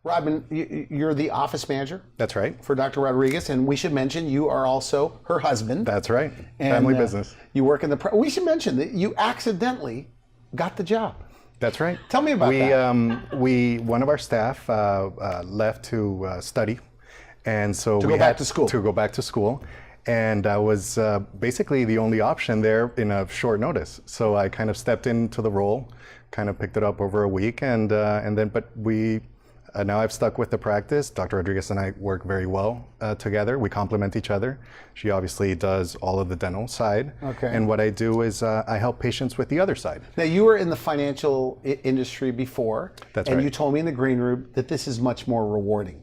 Rodman, you're the office manager. That's right. For Dr. Rodriguez, and we should mention you are also her husband. That's right. And, family business. You work in the. We should mention that you accidentally got the job. That's right. Tell me about that. One of our staff left to study, and so to we go had back to school. To go back to school, and I was basically the only option there in a short notice. So I kind of stepped into the role, kind of picked it up over a week, and then now I've stuck with the practice. Dr. Rodriguez and I work very well together. We complement each other. She obviously does all of the dental side. Okay. And what I do is I help patients with the other side. Now, you were in the financial industry before. That's and right. you told me in the green room that this is much more rewarding.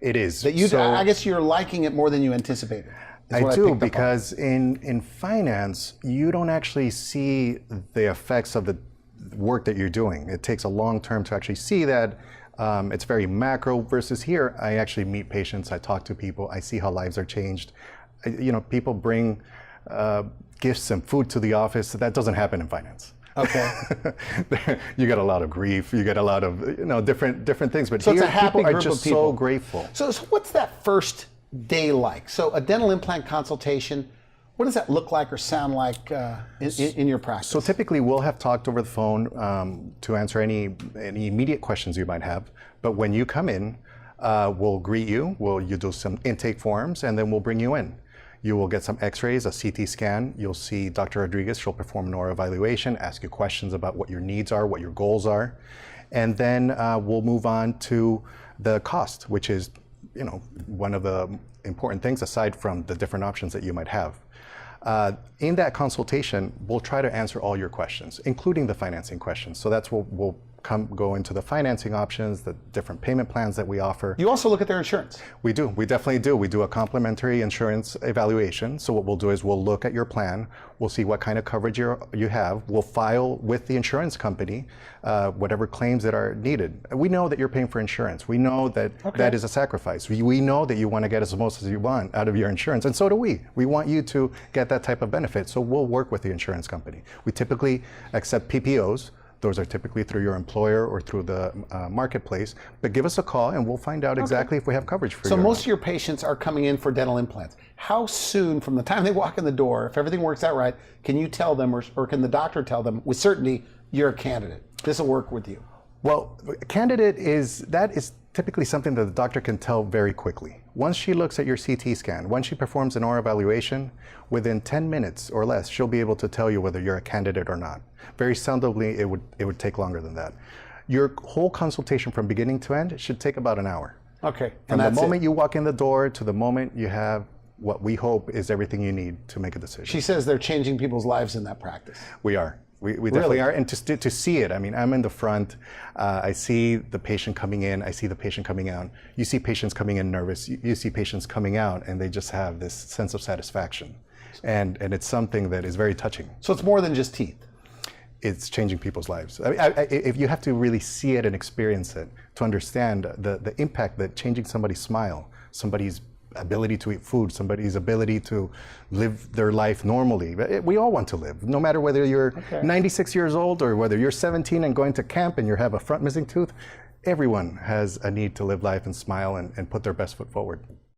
It is. That I guess you're liking it more than you anticipated. I do, because in finance, you don't actually see the effects of the work that you're doing. It takes a long term to actually see that. It's very macro versus here. I actually meet patients, I talk to people, I see how lives are changed. People bring gifts and food to the office. That doesn't happen in finance. Okay. You get a lot of grief, you get a lot of different things, but so here it's a happy people are group just of people. so grateful. So what's that first day like? So a dental implant consultation, what does that look like or sound like in your practice? So typically we'll have talked over the phone to answer any immediate questions you might have. But when you come in, we'll greet you, you do some intake forms, and then we'll bring you in. You will get some x-rays, a CT scan. You'll see Dr. Rodriguez. She'll perform an oral evaluation, ask you questions about what your needs are, what your goals are. And then we'll move on to the cost, which is one of the important things aside from the different options that you might have. In that consultation, we'll try to answer all your questions, including the financing questions. So that's what we'll go into the financing options, the different payment plans that we offer. You also look at their insurance. We do. We definitely do. We do a complimentary insurance evaluation. So what we'll do is we'll look at your plan. We'll see what kind of coverage you have. We'll file with the insurance company whatever claims that are needed. We know that you're paying for insurance. We know that that is a sacrifice. We know that you want to get as most as you want out of your insurance, and so do we. We want you to get that type of benefit. So we'll work with the insurance company. We typically accept PPOs. Those are typically through your employer or through the marketplace. But give us a call and we'll find out exactly if we have coverage for you. So most of your patients are coming in for dental implants. How soon from the time they walk in the door, if everything works out right, can you tell them or can the doctor tell them with certainty you're a candidate? This will work with you. Well, candidate is typically something that the doctor can tell very quickly. Once she looks at your CT scan, once she performs an oral evaluation, within 10 minutes or less, she'll be able to tell you whether you're a candidate or not. Very seldomly, it would take longer than that. Your whole consultation from beginning to end should take about an hour. Okay. From the moment you walk in the door to the moment you have what we hope is everything you need to make a decision. She says they're changing people's lives in that practice. We are. We definitely are, and to see it, I mean, I'm in the front, I see the patient coming in, I see the patient coming out. You see patients coming in nervous, you see patients coming out, and they just have this sense of satisfaction. And it's something that is very touching. So it's more than just teeth. It's changing people's lives. I mean, if you have to really see it and experience it to understand the impact that changing somebody's smile, somebody's ability to eat food, somebody's ability to live their life normally. We all want to live, no matter whether you're 96 years old or whether you're 17 and going to camp and you have a front missing tooth. Everyone has a need to live life and smile and put their best foot forward.